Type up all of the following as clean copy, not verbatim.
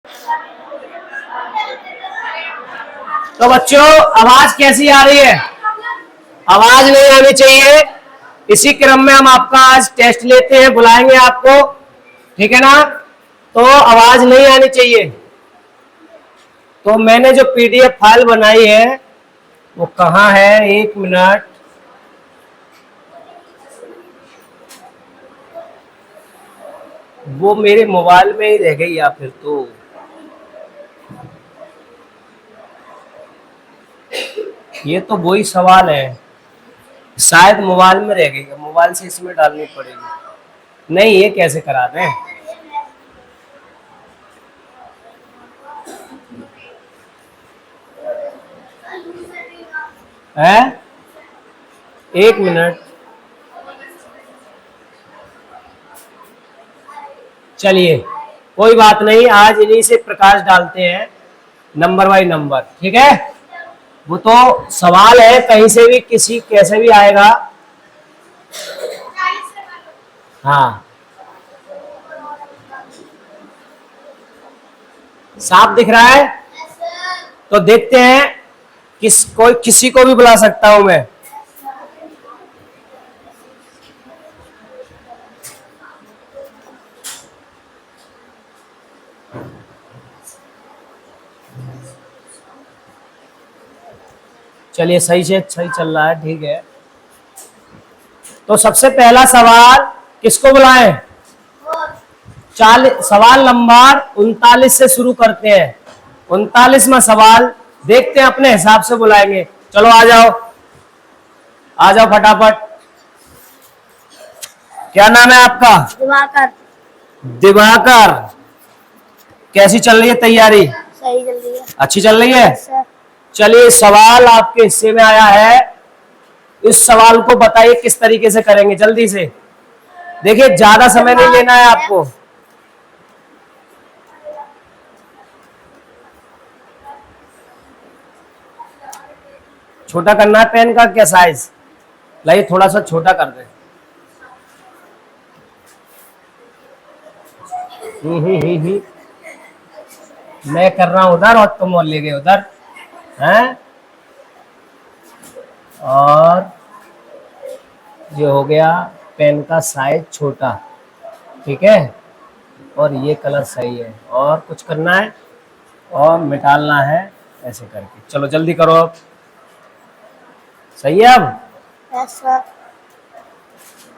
तो बच्चों आवाज कैसी आ रही है? आवाज नहीं आनी चाहिए। इसी क्रम में हम आपका आज टेस्ट लेते हैं, बुलाएंगे आपको, ठीक है ना? तो आवाज नहीं आनी चाहिए। तो मैंने जो पीडीएफ फाइल बनाई है वो कहाँ है? एक मिनट। वो मेरे मोबाइल में ही रह गई या फिर तो ये तो वही सवाल है, शायद मोबाइल में रह गई है, मोबाइल से इसमें डालनी पड़ेगी। नहीं, ये कैसे करा दें? है? एक मिनट, चलिए कोई बात नहीं, आज इन्हीं से प्रकाश डालते हैं नंबर बाई नंबर, ठीक है? वो तो सवाल है, कहीं से भी किसी कैसे भी आएगा। हाँ, साफ दिख रहा है? तो देखते हैं, किसी को भी बुला सकता हूं मैं। चलिए सही से सही चल रहा है, ठीक है। तो सबसे पहला सवाल किसको बुलाएं? सवाल नंबर 39 से शुरू करते हैं। 39वां सवाल देखते हैं, अपने हिसाब से बुलाएंगे। चलो आ जाओ, आ जाओ फटाफट। क्या नाम है आपका? दिवाकर। दिवाकर। कैसी चल रही है तैयारी? सही चल रही है। अच्छी चल रही है? सर। चलिए सवाल आपके हिस्से में आया है। इस सवाल को बताइए किस तरीके से करेंगे, जल्दी से। देखिए ज्यादा समय नहीं लेना है आपको। छोटा करना है पेन का क्या साइज? लाइए थोड़ा सा छोटा कर दे। मैं कर रहा हूं उधर और तुम और ले गए उधर, हैं? और ये हो गया पेन का साइज छोटा, ठीक है? और ये कलर सही है। और कुछ करना है और मिटालना है ऐसे करके। चलो जल्दी करो अब। सही है अब? सर।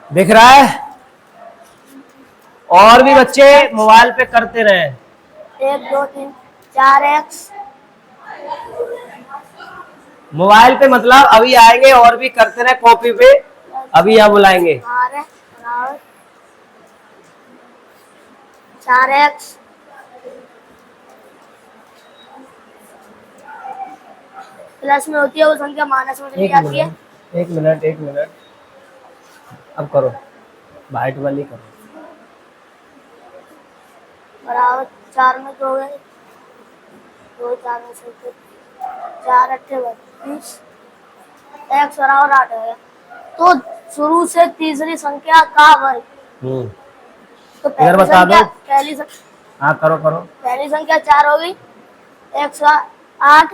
दिख रहा है? और भी बच्चे मोबाइल पे करते रहे। 1 2 3 4 एक्स। मोबाइल पे मतलब अभी आएंगे, और भी करते रहे कॉपी पे। अभी यहाँ बुलाएंगे। 4 एक्स प्लस में होती है वो संख्या माइनस में चली जाती है। एक मिनट एक मिनट, अब करो, वाइट वाली करो। बराबर 4 में 2 गए, 2 4 में से 4 8 32 एक्स बराबर 8 है। तो शुरू से तीसरी संख्या का वर्ग। तो इधर बता दो। हाँ करो करो। पहली संख्या 4 हो गई, 108।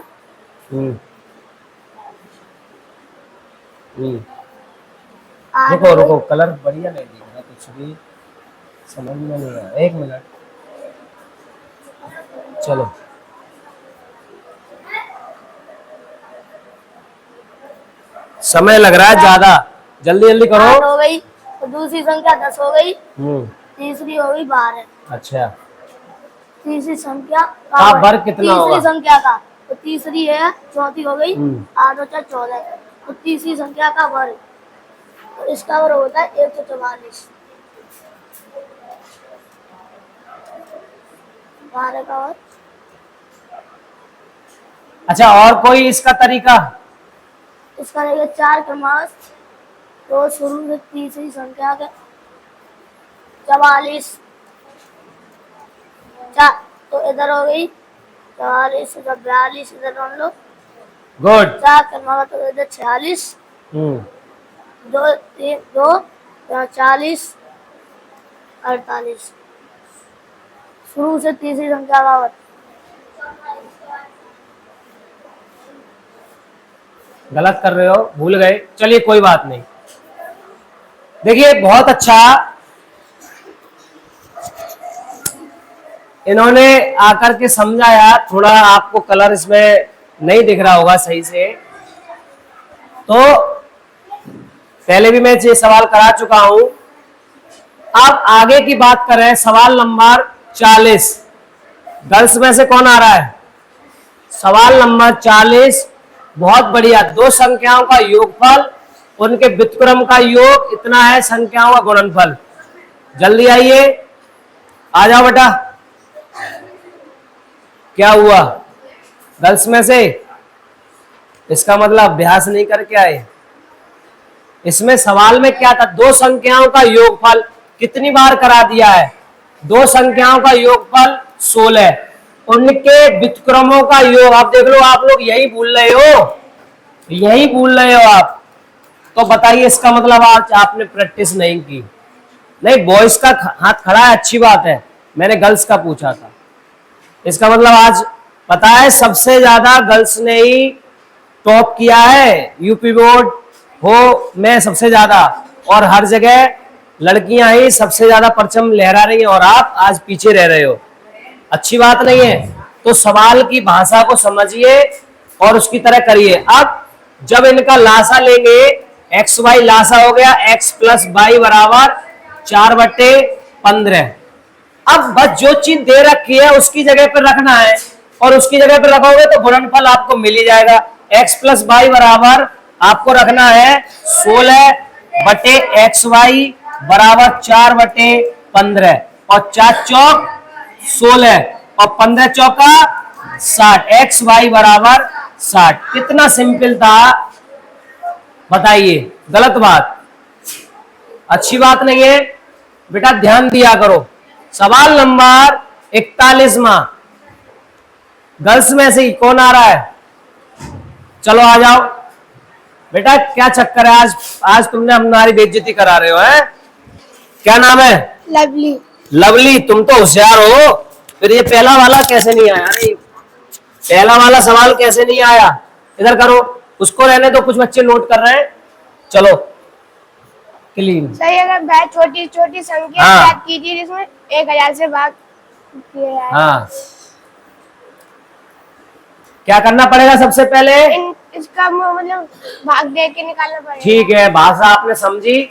रुको रुको, कलर बढ़िया नहीं दिख रहा, कुछ भी समझ में नहीं आया। एक मिनट, चलो समय लग रहा है ज्यादा, जल्दी जल्दी करो। 8 हो गई, तो दूसरी संख्या 10 हो गई, तीसरी हो गई 12। अच्छा, तीसरी संख्या का वर्ग कितना होगा? तीसरी संख्या का, तो तीसरी है, चौथी हो गई, 8 और 4 14। तो तीसरी संख्या का वर्ग, तो इसका वर्ग होता है 144। 12 का वर्ग। अच्छा, और कोई इसका तरीका? इसका रहेगा 4 क्रमांक, तो शुरू से तीसरी संख्या का 44। तो इधर हो गई 44, इधर 42, इधर मान लो। गुड। 4 क्रमांक, तो इधर 46, 2 3 2 40 48। शुरू से तीसरी संख्या का वर्ग। गलत कर रहे हो, भूल गए, चलिए कोई बात नहीं। देखिए बहुत अच्छा, इन्होंने आकर के समझाया। थोड़ा आपको कलर इसमें नहीं दिख रहा होगा सही से, तो पहले भी मैं ये सवाल करा चुका हूं। अब आगे की बात करें, सवाल नंबर 40 गर्ल्स में से कौन आ रहा है? सवाल नंबर 40 बहुत बढ़िया। दो संख्याओं का योगफल, उनके व्युत्क्रम का योग इतना है, संख्याओं का गुणनफल। जल्दी आइए, आ जाओ बेटा। क्या हुआ गर्ल्स में से? इसका मतलब अभ्यास नहीं करके आए। इसमें सवाल में क्या था? दो संख्याओं का योगफल कितनी बार करा दिया है? दो संख्याओं का योगफल 16, उनके व्युत्क्रमों का योग। आप देख लो, आप लोग यही भूल रहे हो, यही भूल रहे हो आप। तो बताइए, इसका मतलब आज आपने प्रैक्टिस नहीं की। नहीं, बॉयज का हाथ खड़ा है, अच्छी बात है, मैंने गर्ल्स का पूछा था। इसका मतलब आज पता है सबसे ज्यादा गर्ल्स ने ही टॉप किया है यूपी बोर्ड हो में सबसे ज्यादा, और हर जगह लड़कियां ही सबसे ज्यादा परचम लहरा रही हैं और आप आज पीछे रह रहे हो। अच्छी बात नहीं है। तो सवाल की भाषा को समझिए और उसकी तरह करिए। अब जब इनका लासा लेंगे, एक्स वाई लासा हो गया, एक्स प्लस वाई बराबर 4/15। अब बस जो चीज दे रखी है उसकी जगह पर रखना है, और उसकी जगह पर रखोगे तो गुणनफल आपको मिल ही जाएगा। एक्स प्लस वाई बराबर आपको रखना है 16/xy बराबर 4/15, और 4 चौक 16 और 15 चौका 60, एक्स वाई बराबर 60। कितना सिंपल था, बताइए। गलत बात, अच्छी बात नहीं है बेटा, ध्यान दिया करो। सवाल नंबर 41वां गर्ल्स में से कौन आ रहा है? चलो आ जाओ बेटा। क्या चक्कर है आज? आज तुमने हमारी बेइज्जती करा रहे हो, है? क्या नाम है? लवली। लवली, तुम तो होशियार हो। फिर ये पहला वाला कैसे नहीं आया? नहीं, पहला वाला सवाल कैसे नहीं आया? इधर करो, उसको रहने दो, कुछ बच्चे नोट कर रहे हैं। चलो क्लीन। सही, अगर भाई छोटी छोटी संख्या याद कीजिए जिसमें 1000 से भाग किया है। हाँ, क्या करना पड़ेगा सबसे पहले? इसका मतलब भाग दे के निकालना पड़ेगा। ठीक है, भाषा आपने समझी।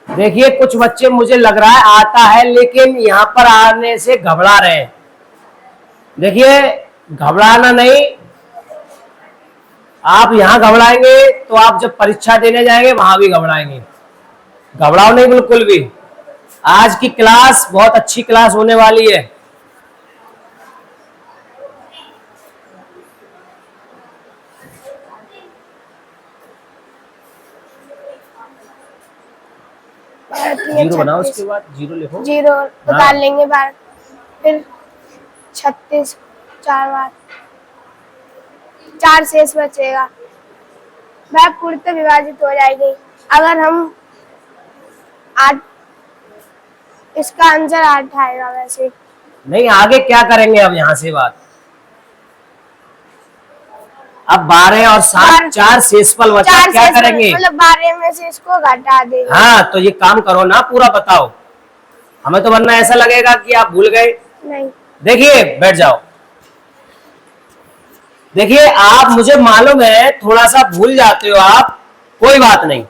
देखिए कुछ बच्चे मुझे लग रहा है आता है, लेकिन यहाँ पर आने से घबरा रहे हैं। देखिए घबराना नहीं, आप यहाँ घबराएंगे तो आप जब परीक्षा देने जाएंगे वहां भी घबराएंगे। घबराओ नहीं बिल्कुल भी। आज की क्लास बहुत अच्छी क्लास होने वाली है। जीरो बनाओ, उसके बाद जीरो लिखो। जीरो निकाल लेंगे बाहर, फिर 36 4 बार 4 शेष बचेगा। वह पूरी तरह विभाजित हो जाएगी। अगर हम 8, इसका आंसर 8 आएगा। वैसे नहीं, आगे क्या करेंगे अब यहाँ से बात? अब 12 और 7 4 शेषफल बचा, क्या करेंगे? मतलब 12 में से इसको घटा देंगे। हाँ, तो ये काम करो ना, पूरा बताओ। हमें तो वरना ऐसा लगेगा कि आप भूल गए। नहीं, देखिए बैठ जाओ। देखिए आप, मुझे मालूम है थोड़ा सा भूल जाते हो आप, कोई बात नहीं।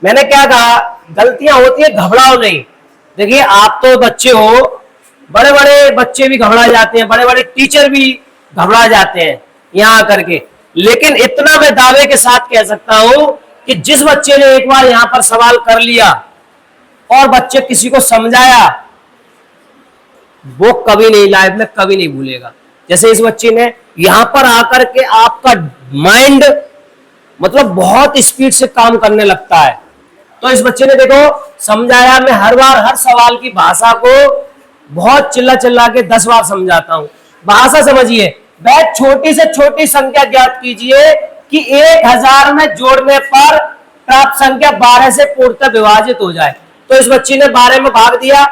मैंने क्या कहा, गलतियां होती है, घबराओ नहीं। देखिए आप तो बच्चे हो, बड़े बड़े बच्चे भी घबरा जाते हैं, बड़े बड़े टीचर भी घबरा जाते हैं यहाँ आकर के। लेकिन इतना मैं दावे के साथ कह सकता हूं कि जिस बच्चे ने एक बार यहाँ पर सवाल कर लिया और बच्चे किसी को समझाया, वो कभी नहीं, लाइफ में कभी नहीं भूलेगा। जैसे इस बच्चे ने यहाँ पर आकर के, आपका माइंड मतलब बहुत स्पीड से काम करने लगता है। तो इस बच्चे ने देखो समझाया, मैं हर बार हर सवाल की भाषा को बहुत चिल्ला चिल्ला के 10 बार समझाता हूं। भाषा समझिए। वह छोटी से छोटी संख्या ज्ञात कीजिए कि 1000 में जोड़ने पर प्राप्त संख्या 12 से पूर्णतः विभाजित हो जाए। तो इस बच्ची ने 12 में भाग दिया,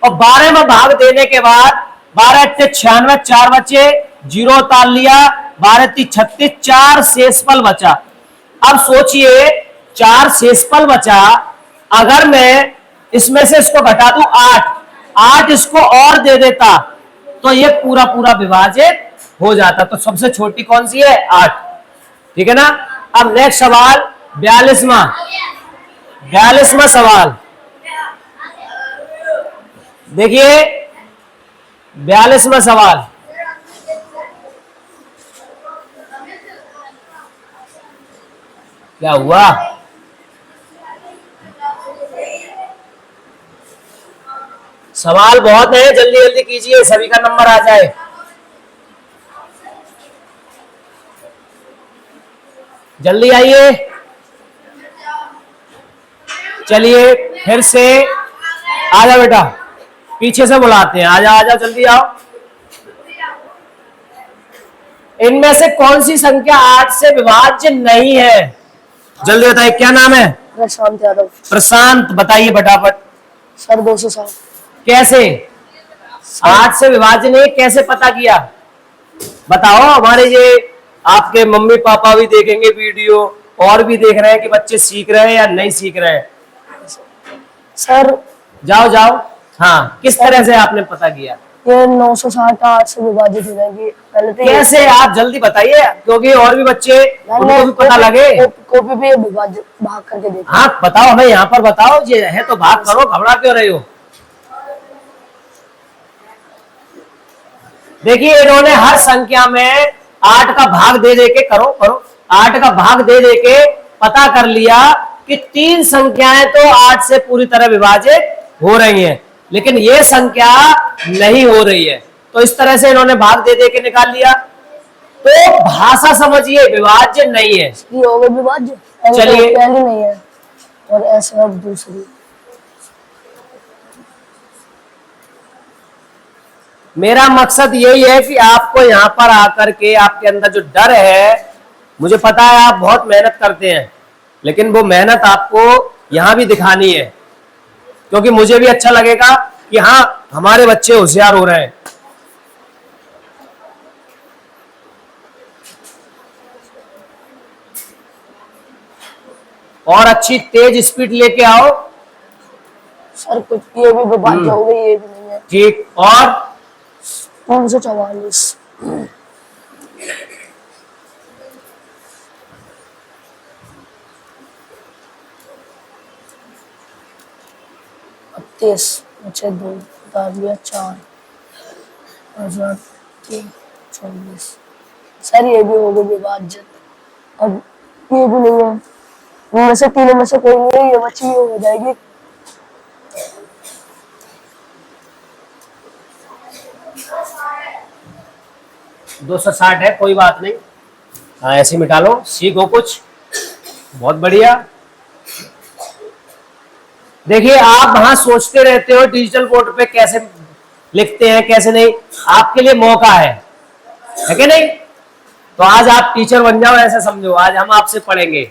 और 12 में भाग देने के बाद 12 × 96, 4 बचे, 0 उतार लिया, 12 × 36, 4 शेषफल बचा। अब सोचिए 4 शेषफल बचा, अगर मैं इसमें से इसको घटा दूं 8 इसको और दे देता तो ये पूरा पूरा विभाजित हो जाता। तो सबसे छोटी कौन सी है? 8। ठीक है ना। अब नेक्स्ट सवाल 42वां सवाल देखिए। 42वां सवाल, क्या हुआ? सवाल बहुत है, जल्दी जल्दी कीजिए, सभी का नंबर आ जाए। जल्दी आइए। चलिए फिर से आ जाओ बेटा, पीछे से बुलाते हैं, आ जाओ आ जाओ, जल्दी आओ। इनमें से कौन सी संख्या 8 से विभाज्य नहीं है? जल्दी बताइए, क्या नाम है? प्रशांत यादव। प्रशांत, बताइए फटाफट। सर 260। कैसे 8 से विभाज्य नहीं, कैसे पता किया? बताओ। हमारे ये आपके मम्मी पापा भी देखेंगे वीडियो, और भी देख रहे हैं कि बच्चे सीख रहे हैं या नहीं सीख रहे हैं। सर जाओ जाओ। हाँ, किस तरह से आपने पता किया? ये 960 8 से विभाजित हो जाएगी पहले तो। कैसे? आप जल्दी बताइए, क्योंकि और भी बच्चे, उनको भी पता लगे। कॉपी पे विभाजित भाग करके देखो। हाँ बताओ, हमें यहाँ पर बताओ, ये है तो भाग करो, घबरा क्यों रहे हो? देखिए इन्होंने हर संख्या में 8 का भाग दे दे के, करो करो, 8 का भाग दे दे के पता कर लिया कि 3 संख्याएं तो 8 से पूरी तरह विभाजित हो रही हैं, लेकिन ये संख्या नहीं हो रही है। तो इस तरह से इन्होंने भाग दे दे के निकाल लिया। तो भाषा समझिए, विभाज्य नहीं है। ये हो गई विभाज्य। चलिए। पहली नहीं है और ऐसे अब दूसरी। मेरा मकसद यही है कि आपको यहाँ पर आकर के आपके अंदर जो डर है, मुझे पता है आप बहुत मेहनत करते हैं, लेकिन वो मेहनत आपको यहाँ भी दिखानी है, क्योंकि मुझे भी अच्छा लगेगा कि हाँ हमारे बच्चे होशियार हो रहे हैं। और अच्छी तेज स्पीड लेके आओ। सर कुछ ये भी विभाज्य हो गई, ये भी नहीं है। ठीक। और 544। 32 बचे 2 उतार लिया 4 और 3 24। सर ये भी हो गई विभाज्य। अब ये भी नहीं है, इनमें से तीनों में से कोई नहीं है, ये बची ये हो जाएगी। दो 260 है, कोई बात नहीं। हाँ ऐसे मिटा लो, सीखो कुछ, बहुत बढ़िया। देखिए आप वहां सोचते रहते हो डिजिटल बोर्ड पे कैसे लिखते हैं कैसे नहीं, आपके लिए मौका है कि नहीं? तो आज आप टीचर बन जाओ, ऐसे समझो, आज हम आपसे पढ़ेंगे।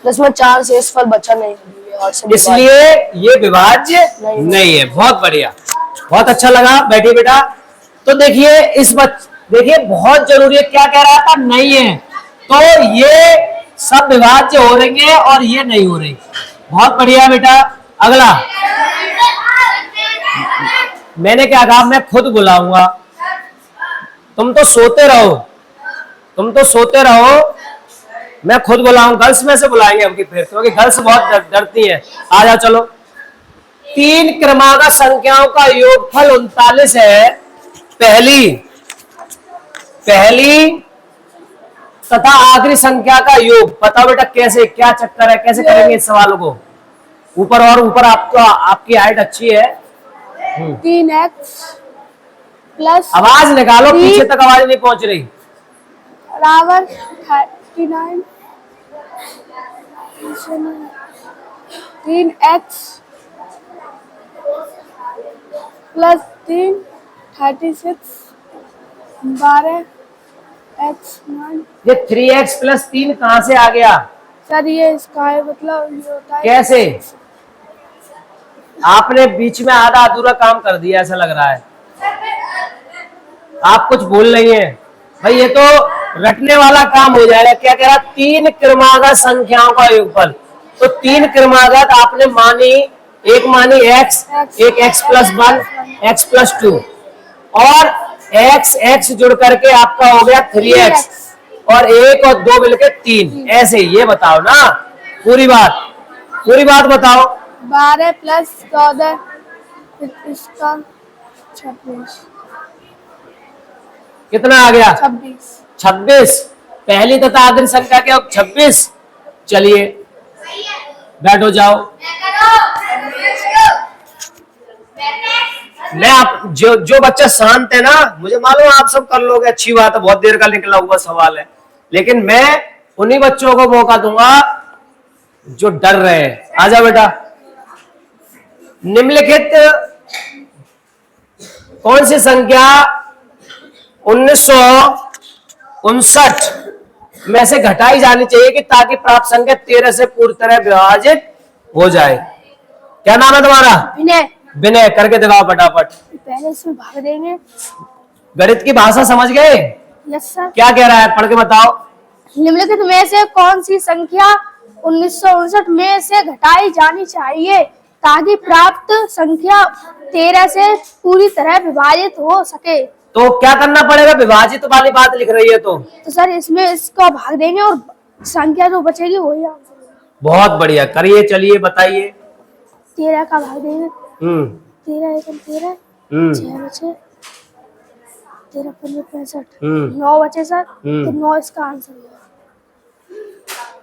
इसमें 4 शेषफल बचा नहीं है, इसलिए ये विभाज्य नहीं है। बहुत बढ़िया, बहुत अच्छा लगा। बैठिए बेटा। तो देखिए देखिए बहुत जरूरी है, क्या कह रहा था? नहीं है। तो ये सब विभाज्य हो रही है और ये नहीं हो रही। बहुत बढ़िया बेटा। अगला मैंने क्या कहा, मैं खुद बुलाऊंगा, तुम तो सोते रहो, तुम तो सोते रहो, मैं खुद बुलाऊं। गर्ल्स में से बुलाएंगे अब की फिर, क्योंकि गर्ल्स बहुत डरती हैं। आ जाओ चलो। 3 क्रमांक संख्याओं का योगफल 39 है। पहली तथा आखिरी संख्या का योग। बताओ बेटा कैसे, क्या चक्कर है, कैसे करेंगे इस सवालों को? ऊपर और ऊपर, आपकी हाइट अच्छी है। 3x प्लस आवाज निकालो, पीछे तक आवाज नहीं पहुंच रही। बराबर 39 3x प्लस 3 36 12 एक्स मान। ये 3x प्लस 3 कहाँ से आ गया? सर ये इसका है, मतलब ये होता है। कैसे? आपने बीच में आधा अधूरा काम कर दिया ऐसा लग रहा है, आप कुछ बोल रही हैं भाई, ये तो रटने वाला काम हो जाएगा। क्या कह रहा? 3 क्रमागत संख्याओं का योगफल। तो 3 क्रमागत आपने मानी, एक मानी x, एक x प्लस 1, x प्लस 2 और x जुड़ करके आपका हो गया 3x और 1 और 2 मिलके 3। ऐसे ये बताओ ना, पूरी बात बताओ। 12 प्लस 14 इसका 26। कितना आ गया? 26। पहली तथा आखिरी संख्या क्या? 26। चलिए बैठो जाओ। मैं आप जो बच्चा शांत है ना, मुझे मालूम आप सब कर लोगे, अच्छी बात है, बहुत देर का निकला हुआ सवाल है, लेकिन मैं उन्हीं बच्चों को मौका दूंगा जो डर रहे हैं। आजा बेटा। निम्नलिखित कौन सी संख्या 1959 में से घटाई जानी चाहिए कि ताकि प्राप्त संख्या 13 से पूरी तरह विभाजित हो जाए? क्या नाम है तुम्हारा? विनय। करके दिखाओ फटाफट। पहले इसमें भाग देंगे। गणित की भाषा समझ गए? Yes sir. क्या कह रहा है, पढ़ के बताओ। निम्नलिखित में से कौन सी संख्या 1959 में से घटाई जानी चाहिए ताकि प्राप्त संख्या 13 से पूरी तरह विभाजित हो सके? तो क्या करना पड़ेगा? विभाजित वाली बात लिख रही है तो सर इसमें इसका भाग देंगे और संख्या जो बचेगी वही आंसर। बहुत बढ़िया, करिए, चलिए बताइए। 13 का भाग देंगे। 13 एकम 13, 6 बचे, 13 पंजे 65, 9 बचे सर। तो 9 इसका आंसर है।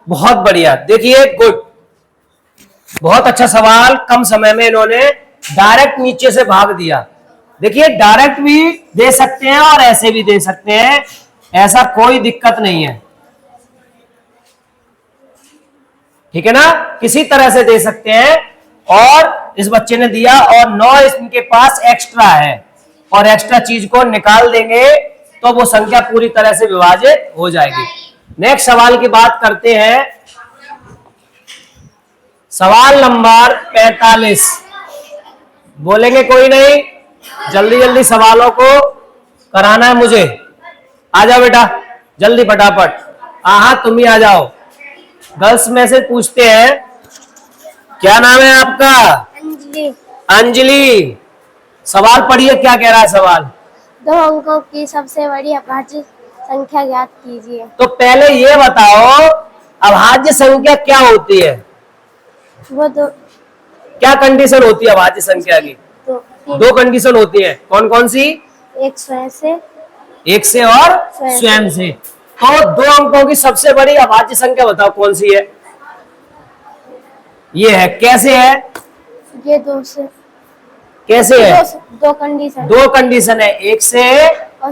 बहुत बढ़िया, देखिए गुड, बहुत अच्छा सवाल। कम समय में इन्होंने डायरेक्ट नीचे से भाग दिया। देखिए डायरेक्ट भी दे सकते हैं और ऐसे भी दे सकते हैं, ऐसा कोई दिक्कत नहीं है, ठीक है ना, किसी तरह से दे सकते हैं। और इस बच्चे ने दिया और 9 इनके पास एक्स्ट्रा है और एक्स्ट्रा चीज को निकाल देंगे तो वो संख्या पूरी तरह से विभाजित हो जाएगी। नेक्स्ट सवाल की बात करते हैं, सवाल नंबर 45। बोलेंगे कोई नहीं? जल्दी जल्दी सवालों को कराना है मुझे। आ जाओ बेटा जल्दी फटाफट। हाँ तुम ही आ जाओ। गर्ल्स में से पूछते हैं, क्या नाम है आपका? अंजलि। सवाल पढ़िए, क्या कह रहा है सवाल? 2 अंकों की सबसे बड़ी अभाज्य संख्या ज्ञात कीजिए। तो पहले ये बताओ अभाज्य संख्या क्या होती है? वो दो क्या कंडीशन होती है अभाज्य संख्या की? दो कंडीशन होती है। कौन कौन सी? एक स्वयं से, एक से और स्वयं से। तो 2 अंकों की सबसे बड़ी अभाज्य संख्या बताओ कौन सी है? ये है। कैसे है? ये 2 से। कैसे है? 2 कंडीशन। 2 कंडीशन है, एक से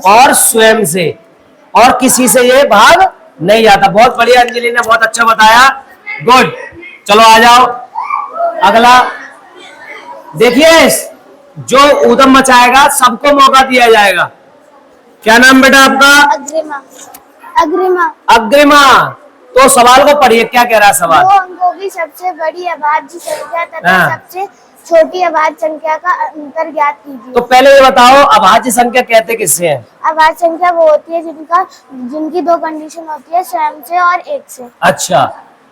और स्वयं से, और किसी से ये भाग नहीं जाता। बहुत बढ़िया अंजलि ने बहुत अच्छा बताया, गुड। चलो आ जाओ अगला। देखिए जो ऊधम मचाएगा सबको मौका दिया जाएगा। क्या नाम बेटा आपका? अग्रिमा। अग्रिमा। अग्रिमा। तो सवाल को पढ़िए, क्या कह रहा है सवाल? 2 अंकों की सबसे बड़ी अभाज्य संख्या तथा सबसे छोटी अभाज्य संख्या का अंतर ज्ञात कीजिए। तो पहले ये बताओ अभाज्य संख्या कहते किससे हैं? अभाज्य संख्या वो होती है जिनकी 2 कंडीशन होती है, स्वयं से और एक से। अच्छा,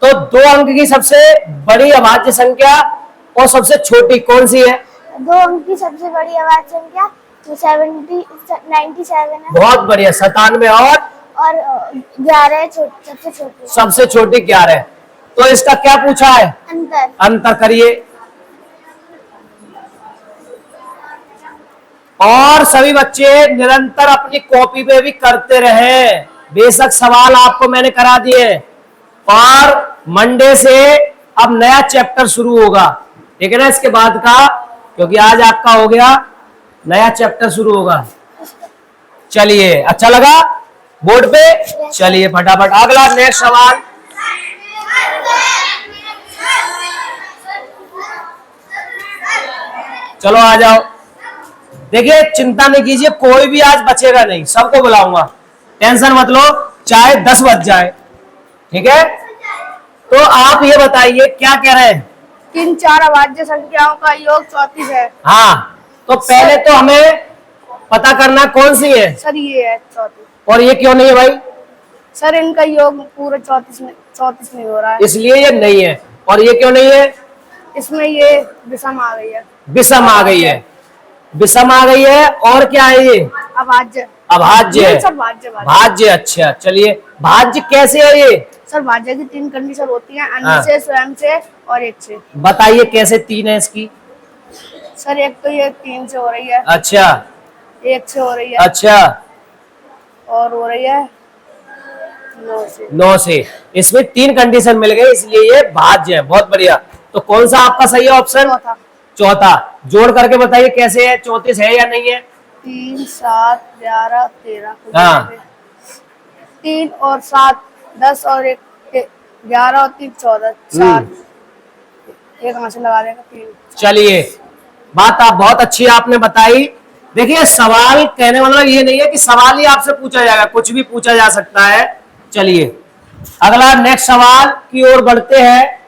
तो 2 अंक की सबसे बड़ी अभाज्य संख्या और सबसे छोटी कौन सी है? 2 अंक की सबसे बड़ी अभाज्य संख्या 97 है। बहुत बढ़िया, 97 और 11 है सबसे छोटी। सबसे छोटी 11। तो इसका क्या पूछा है? अंतर करिए। और सभी बच्चे निरंतर अपनी कॉपी पे भी करते रहे। बेशक सवाल आपको मैंने करा दिए और मंडे से अब नया चैप्टर शुरू होगा, ठीक है ना, इसके बाद का, क्योंकि आज आपका हो गया, नया चैप्टर शुरू होगा। चलिए, अच्छा लगा बोर्ड पे? चलिए फटाफट अगला नेक्स्ट सवाल। चलो आ जाओ। देखिए चिंता नहीं कीजिए, कोई भी आज बचेगा नहीं, सबको बुलाऊंगा, टेंशन मत लो, चाहे 10 बज जाए, ठीक है। तो आप ये बताइए क्या कह रहे हैं? 3 4 अभाज्य संख्याओं का योग 34 है। हाँ, तो पहले तो हमें पता करना कौन सी है, सर ये है 34। और ये क्यों नहीं है भाई? सर इनका योग पूरा 34 नहीं हो रहा है, इसलिए ये नहीं है। और ये क्यों नहीं है? इसमें ये विषम आ गई है। विषम आ गई है, विषम आ गई है। और क्या है ये? अभाज्य। अभाज्य है। सर भाज्य भाज्य, अच्छा चलिए, भाज्य कैसे है ये? सर भाज्य की 3 कंडीशन होती हैं, अन्य हाँ। से, स्वयं से और एक से। बताइए कैसे 3 है इसकी? सर एक तो ये 3 से हो रही है, अच्छा 1 से हो रही है, अच्छा, और हो रही है 9 से। 9 से। इसमें 3 कंडीशन मिल गई, इसलिए ये भाज्य है। बहुत बढ़िया। तो कौन सा आपका सही है ऑप्शन? चौथा। चौथा। जोड़ करके बताइए कैसे है, 34 है या नहीं है? 3 7 11 13। हाँ। 3 और 7 10 और 1 11 और 3 14 4। एक हाथ से लगा देगा 3। चलिए, बात आप बहुत अच्छी आपने बताई। देखिए, सवाल कहने मतलब ये नहीं है कि सवाल ही आपसे पूछा जाएगा, कुछ भी पूछा जा सकता है। चलिए अगला नेक्स्ट सवाल की ओर बढ़ते हैं।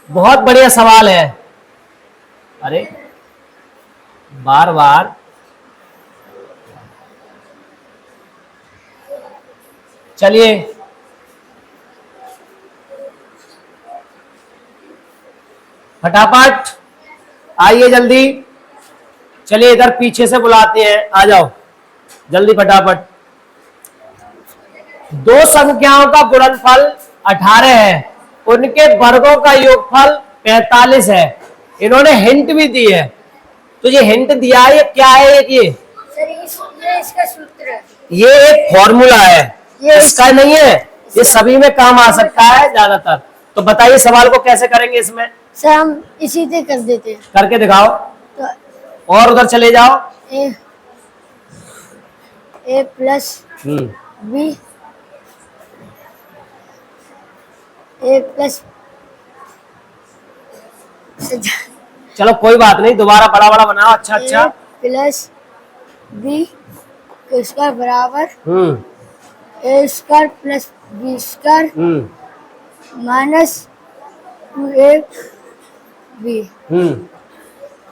बहुत बढ़िया सवाल है। अरे बार बार चलिए, फटाफट आइए जल्दी। चलिए इधर पीछे से बुलाते हैं, आ जाओ जल्दी फटाफट। 2 संख्याओं का गुणनफल 18 है, उनके वर्गों का योगफल 45 है। इन्होंने हिंट भी दी है, तो ये हिंट दिया है, ये क्या है? ये सर ये इसका सूत्र है। ये एक फॉर्मूला है, ये इसका नहीं है। ये सभी में काम आ सकता है ज्यादातर। तो बताइए सवाल को कैसे करेंगे इसमें? सर हम इसी से कर देते हैं। करके दिखाओ, तो और उधर चले जाओ। ए प्लस बी, ए प्लस, चलो कोई बात नहीं, दोबारा बड़ा बड़ा बनाओ। अच्छा अच्छा। प्लस बी स्क्वायर बराबर hmm A square plus B square minus 2ab।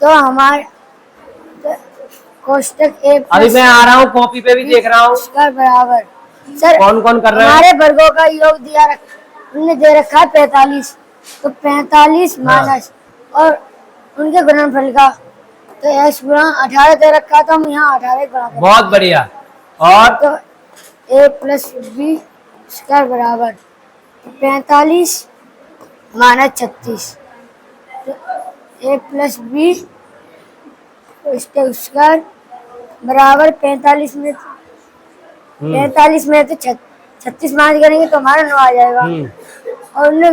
तो हमारे कोष्टक ए अभी मैं आ रहा हूँ, कॉपी पे भी देख रहा हूँ। स्क्वायर बराबर, सर कौन कौन कर रहे हैं? हमारे वर्गों का योग दिया उन्होंने दे रखा है 45। तो 45 माइनस और उनके गुणनफल का, तो x गुणा 18 दे रखा, तो हम यहाँ 18 गुणा करें। बहुत बढ़िया। और तो a प्लस बी स्क्वायर बराबर 45 माइनस 36। तो a प्लस बी स्क्वायर बराबर 45 में 36 माइनस करेंगे तो हमारा 9 आ जाएगा। और उन्होंने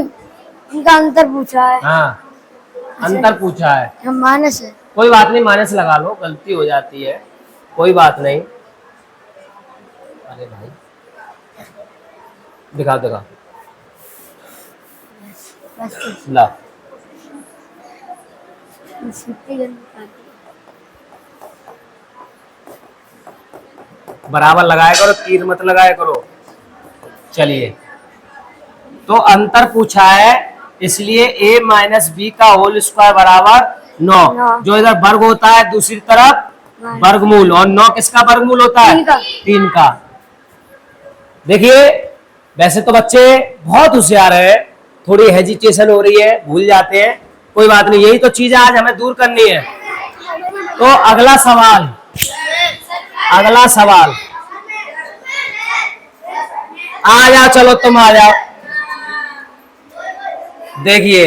इनका अंतर पूछा है। हाँ, अंतर पूछा है। हम माइनस है। कोई बात नहीं, माइनस लगा लो, गलती हो जाती है, कोई बात नहीं। अरे भाई दिखाओ दिखाओ, ला। बराबर लगाया करो, तीर मत लगाया करो। चलिए, तो अंतर पूछा है, इसलिए a माइनस बी का होल स्क्वायर बराबर 9। जो इधर वर्ग होता है, दूसरी तरफ वर्गमूल। और 9 किसका वर्गमूल होता है? 3 का। देखिए, वैसे तो बच्चे बहुत होशियार है, थोड़ी हेजिटेशन हो रही है, भूल जाते हैं, कोई बात नहीं, यही तो चीज आज हमें दूर करनी है। तो अगला सवाल आ जाओ, चलो तुम आ जाओ। देखिए,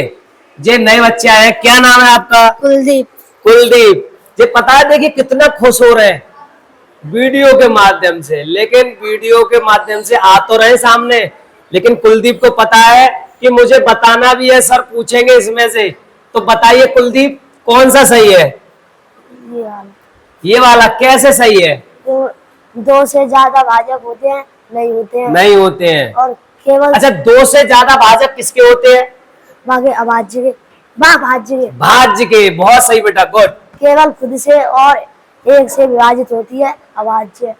ये नए बच्चे आए हैं, क्या नाम है आपका? कुलदीप। कुलदीप। ये पता है, देखिए कितना खुश हो रहे हैं वीडियो के माध्यम से, लेकिन वीडियो के माध्यम से आ तो रहे सामने, लेकिन कुलदीप को पता है कि मुझे बताना भी है, सर पूछेंगे इसमें से। तो बताइए कुलदीप, कौन सा सही है? ये वाला कैसे सही है? तो 2 से ज्यादा भाजक होते हैं? नहीं होते हैं। नहीं होते हैं। और केवल अच्छा, 2 से ज्यादा भाजक किसके होते हैं? भाज्य के। भाज्य के। बहुत सही बेटा, गुड। केवल खुद से और एक से विभाजित होती है अभाज्य,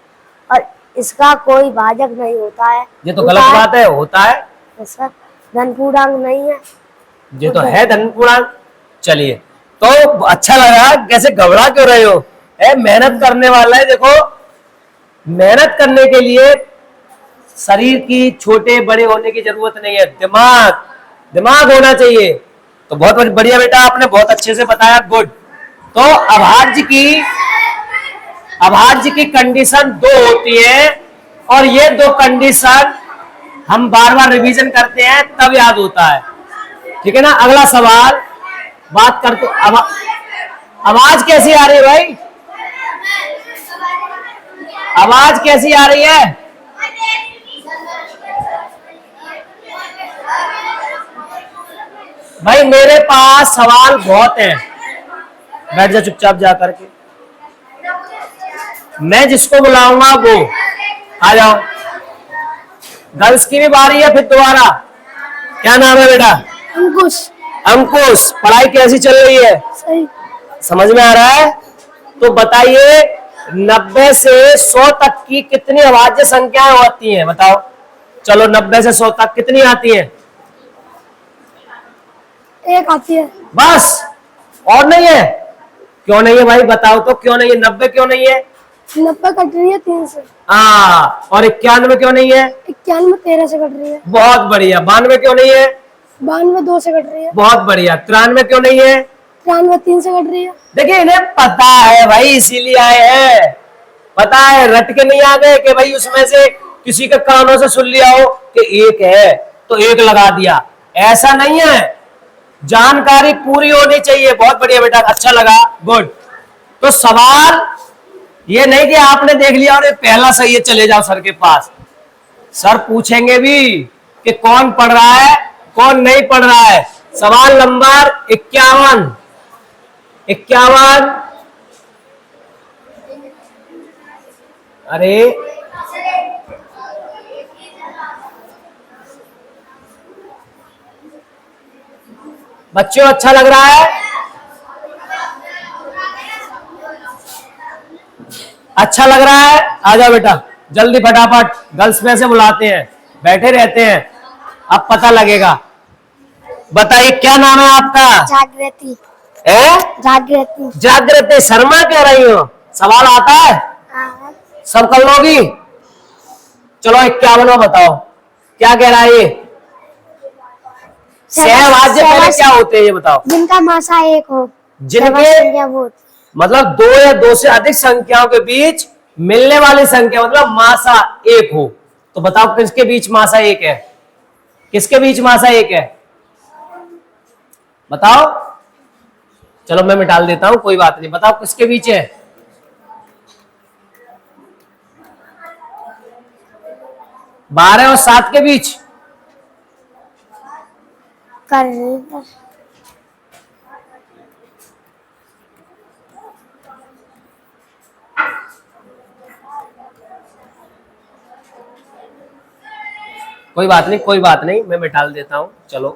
और इसका कोई भाजक नहीं होता है। ये तो गलत बात है, होता है सर, धन पूर्णांक नहीं है। ये तो है धन पूर्णांक। चलिए, तो अच्छा लगा, कैसे घबरा क्यों रहे हो? मेहनत करने वाला है। देखो, मेहनत करने के लिए शरीर की छोटे बड़े होने की जरूरत नहीं है, दिमाग होना चाहिए। तो बहुत बढ़िया बेटा, आपने बहुत अच्छे से बताया, गुड। तो अभाज्य की कंडीशन दो होती है, और ये दो कंडीशन हम बार बार रिवीजन करते हैं तब याद होता है, ठीक है ना। अगला सवाल बात करते, आवाज कैसी आ रही है भाई? आवाज कैसी आ रही है? भाई मेरे पास सवाल बहुत हैं, बैठ जा चुपचाप जा करके, मैं जिसको बुलाऊंगा वो आ जाओ। गर्ल्स की भी बारी है फिर दोबारा। क्या नाम है बेटा? अंकुश। अंकुश, पढ़ाई कैसी चल रही है? सही। समझ में आ रहा है? तो बताइए, 90 से 100 तक की कितनी अभाज्य संख्याएं होती हैं? बताओ। चलो, 90 से 100 तक कितनी आती हैं? एक आती है बस, और नहीं है? क्यों नहीं है भाई, बताओ तो क्यों नहीं है? 90 क्यों नहीं है? 90 कट रही है 3 से। और 91 क्यों नहीं है? 91 13 से कट रही है। बहुत बढ़िया। 92 क्यों नहीं है? 92 2 से कट रही है। बहुत बढ़िया। 93 क्यों नहीं है? 93 3 से कट रही है। देखिए, इन्हें पता है भाई, इसीलिए आए हैं। पता है, रट के नहीं आ गए कि भाई उसमें से किसी के कानों से सुन लिया हो कि एक है तो एक लगा दिया, ऐसा नहीं है। जानकारी पूरी होनी चाहिए। बहुत बढ़िया बेटा, अच्छा लगा, गुड। तो सवाल ये नहीं कि आपने देख लिया और पहला सही है चले जाओ सर के पास। सर पूछेंगे भी कि कौन पढ़ रहा है कौन नहीं पढ़ रहा है। सवाल नंबर 51। अरे बच्चों, अच्छा लग रहा है? अच्छा लग रहा है? आ जाओ बेटा, जल्दी फटाफट। गर्ल्स में से बुलाते हैं, बैठे रहते हैं, अब पता लगेगा। बताइए, क्या नाम है आपका? जागृति। जागृति। जागृति शर्मा कह रही हो? सवाल आता है? सब कर लोगी? चलो, 51वां बताओ, क्या कह रहा है ये? सहभाज्य पहले क्या होते हैं ये बताओ? जिनका मासा एक हो। जिनके मतलब 2 या 2 से अधिक संख्याओं के बीच मिलने वाली संख्या मतलब मासा एक हो। तो बताओ, किसके बीच मासा एक है? किसके बीच मासा एक है? बताओ। चलो, मैं मिटाल देता हूं, कोई बात नहीं। बताओ, किसके बीच है? 12 और 7 के बीच। कोई बात नहीं, कोई बात नहीं, मैं मिटाल देता हूं। चलो,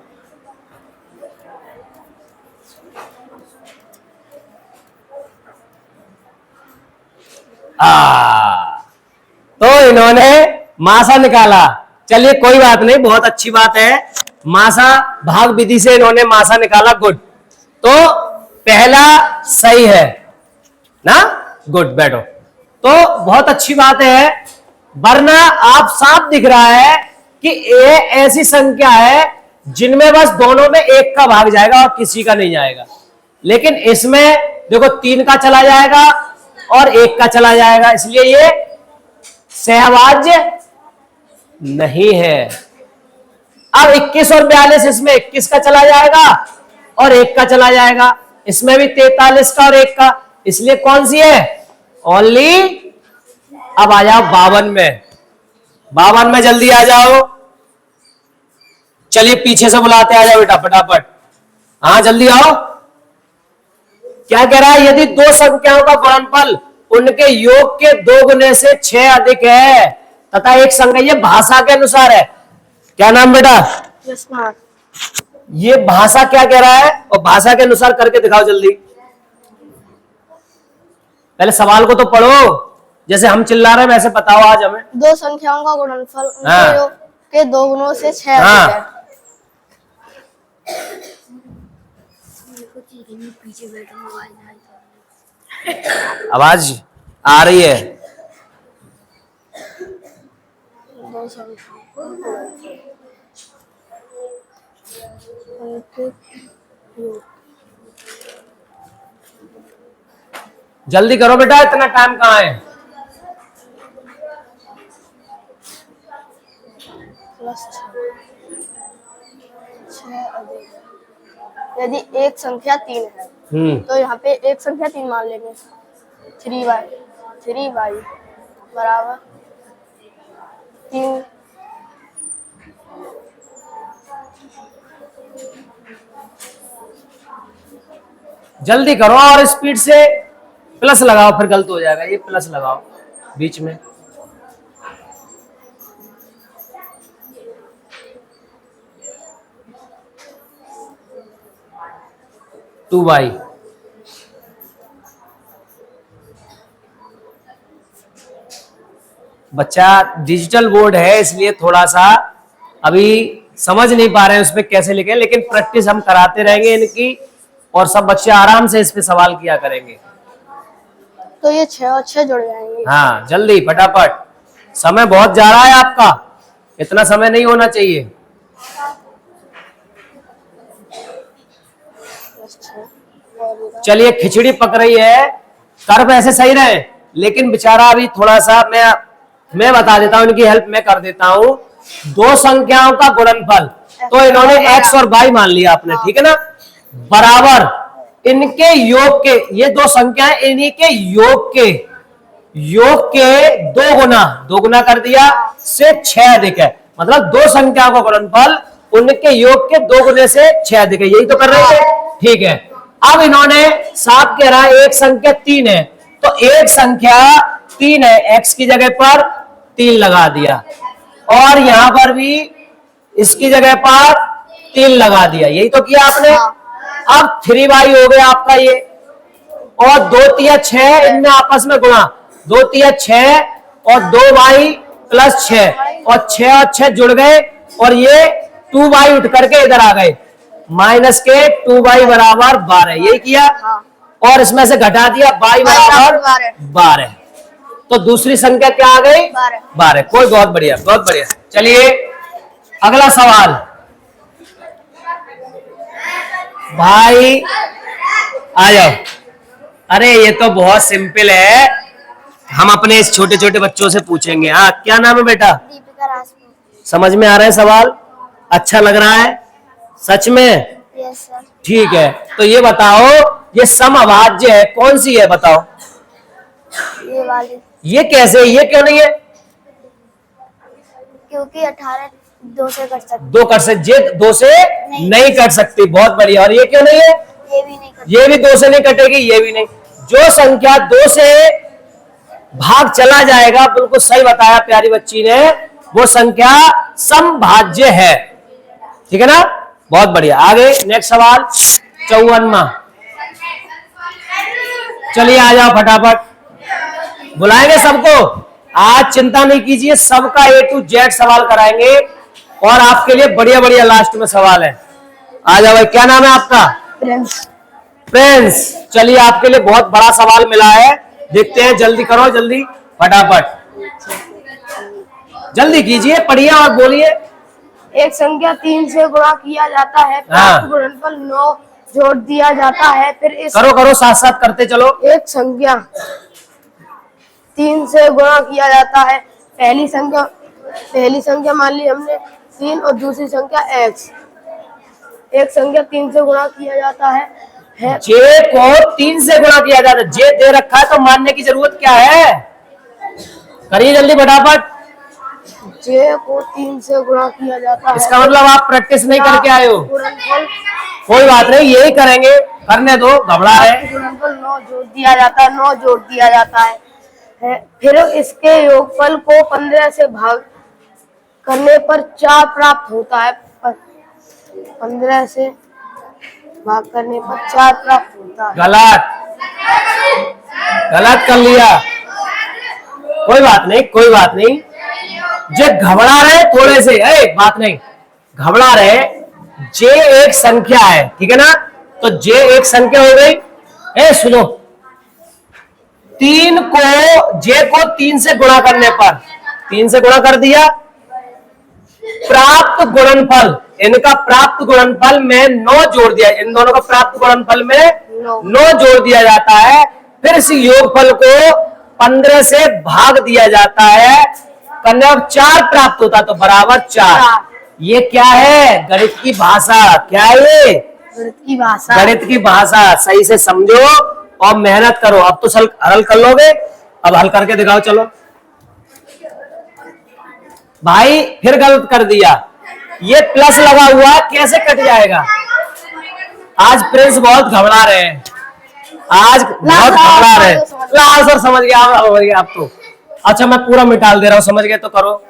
तो इन्होंने मासा निकाला। चलिए, कोई बात नहीं, बहुत अच्छी बात है। मासा भाग विधि से इन्होंने मासा निकाला, गुड। तो पहला सही है ना, गुड। बैठो। तो बहुत अच्छी बात है, वरना आप साफ दिख रहा है कि ये ऐसी संख्या है जिनमें बस दोनों में एक का भाग जाएगा और किसी का नहीं जाएगा। लेकिन इसमें देखो, 3 का चला जाएगा और 1 का चला जाएगा, इसलिए ये सहभाज्य नहीं है। अब 21 और 42, इसमें 21 का चला जाएगा और 1 का चला जाएगा। इसमें भी 43 का और 1 का, इसलिए कौन सी है? ओनली। अब आ जाओ 52 में। 52 में जल्दी आ जाओ। चलिए, पीछे से बुलाते, आ जाओ बेटा फटाफट। हाँ, जल्दी आओ। क्या कह रहा है? यदि 2 संख्याओं का गुणनफल उनके योग के 2 गुने से 6 अधिक है तथा एक संख्या, ये भाषा के अनुसार है। क्या नाम बेटा? ये भाषा क्या कह रहा है और भाषा के अनुसार करके दिखाओ जल्दी। पहले सवाल को तो पढ़ो, जैसे हम चिल्ला रहे हैं वैसे बताओ आज हमें। दो संख्याओं का गुणनफल उनके हाँ। योग के 2 गुणों से 6 हाँ। अधिक है। आवाज आ रही है। दो संख्याओं का गुणनफल उनके योग। जल्दी करो बेटा, इतना टाइम कहाँ है। प्लस 6 अधिक है। यदि एक संख्या 3 है तो यहाँ पे एक संख्या 3 मान लेंगे। 3y बराबर 3। जल्दी करो और स्पीड से प्लस लगाओ, फिर गलत हो जाएगा। ये प्लस लगाओ बीच में। 2y बच्चा डिजिटल बोर्ड है इसलिए थोड़ा सा अभी समझ नहीं पा रहे हैं उसमें कैसे लिखें, लेकिन प्रैक्टिस हम कराते रहेंगे इनकी, और सब बच्चे आराम से इस पे सवाल किया करेंगे। तो ये 6 और 6 जुड़ जाएंगे। हाँ जल्दी फटाफट, समय बहुत जा रहा है आपका, इतना समय नहीं होना चाहिए। चलिए खिचड़ी पक रही है, कर्व ऐसे सही रहे, लेकिन बेचारा अभी थोड़ा सा मैं बता देता हूं, इनकी हेल्प मैं कर देता हूं। दो संख्याओं का गुणनफल, तो इन्होंने x और y मान लिया आपने, ठीक है ना, बराबर इनके योग के, ये दो संख्याएं इन्हीं के योग के दो गुना कर दिया से 6 अधिक है, मतलब दो संख्याओं का गुणनफल उनके योग के 2 गुने से 6 अधिक है, यही तो कर रहे थे, ठीक है। अब इन्होंने साफ कह रहा है एक संख्या 3 है, तो एक संख्या 3 है, x की जगह पर 3 लगा दिया, और यहां पर भी इसकी जगह पर 3 लगा दिया, यही तो किया आपने। अब 3y हो गया आपका ये, और 2 तिया 6 इनमें आपस में गुणा, 2 तिया 6 और 2y प्लस 6, और 6 जुड़ गए, और ये 2y उठ करके इधर आ गए, माइनस के 2y बराबर 12, यही किया। और इसमें से घटा दिया y बराबर 12, तो दूसरी संख्या क्या आ गई 12। कोई बहुत बढ़िया बहुत बढ़िया। चलिए अगला सवाल भाई आ जाओ। अरे ये तो बहुत सिंपल है, हम अपने इस छोटे छोटे बच्चों से पूछेंगे। हाँ क्या नाम है बेटा? दीपिका राजपूत। समझ में आ रहा है सवाल? अच्छा लग रहा है सच में? Yes sir. ठीक है, तो ये बताओ ये समअभाज्य है, कौन सी है बताओ? ये वाली। ये कैसे, ये क्यों नहीं है? क्योंकि 18 2 से कट सकते। 2 कट सकते, ये 2 से नहीं कट सकती, बहुत बढ़िया। और ये क्यों नहीं है? ये भी नहीं कट। ये भी 2 से नहीं कटेगी, ये भी नहीं। जो संख्या 2 से भाग चला जाएगा, बिल्कुल सही बताया प्यारी बच्ची ने, वो संख्या समभाज्य है, ठीक है ना, बहुत बढ़िया। आगे नेक्स्ट सवाल 54वां। चलिए आ जाओ फटाफट, बुलाएंगे सबको, आज चिंता नहीं कीजिए, सबका A to Z सवाल कराएंगे, और आपके लिए बढ़िया बढ़िया लास्ट में सवाल है। आ जाओ भाई, क्या नाम है आपका? प्रिंस। चलिए आपके लिए बहुत बड़ा सवाल मिला है, देखते हैं, जल्दी करो, जल्दी फटाफट जल्दी कीजिए, पढ़िए और बोलिए। एक संख्या 3 से गुणा किया जाता है, प्राप्त गुणनफल 9 जोड़ दिया जाता है, फिर इस करो साथ साथ करते चलो। एक संख्या 3 से गुणा किया जाता है, पहली संख्या मान ली हमने 3 और दूसरी संख्या x। एक संख्या 3 से गुणा किया जाता है जे को 3 से गुणा किया जाता है, जे दे रखा है तो मानने की जरूरत क्या है, करिए जल्दी फटाफट। जे को 3 से गुणा किया जाता है, इसका मतलब आप प्रैक्टिस नहीं करके आए हो, कोई बात नहीं, यही करेंगे, करने दो, घबरा है। गुणनफल 9 जोड़ दिया जाता है, 9 जोड़ दिया जाता है, फिर इसके योगफल को 15 से भाग करने पर 4 प्राप्त होता है। 15 से भाग करने पर 4 प्राप्त होता है। गलत, गलत कर लिया, कोई बात नहीं, कोई बात नहीं। जो घबरा रहे थोड़े से, बात नहीं, घबरा रहे। जे एक संख्या है, ठीक है ना, तो जे एक संख्या हो गई। सुनो, जे को 3 से गुणा करने पर, 3 से गुणा कर दिया, प्राप्त गुणनफल, इनका प्राप्त गुणनफल में 9 जोड़ दिया, इन दोनों का प्राप्त गुणनफल में 9 जोड़ दिया जाता है। फिर इस योगफल को 15 से भाग दिया जाता है, करने अब 4 प्राप्त होता, तो बराबर 4। ये क्या है? गणित की भाषा। क्या है ये? गणित की भाषा। गणित की भाषा। सही से समझो और मेहनत करो। अब तो हल कर लोगे, अब हल करके दिखाओ। चलो भाई, फिर गलत कर दिया। ये प्लस लगा हुआ कैसे कट जाएगा? आज प्रिंस बहुत घबरा रहे हैं, आज बहुत घबरा रहे हैं। सर समझ गया आप तो। अच्छा, मैं पूरा मिटा दे रहा हूँ, समझ गए तो करो।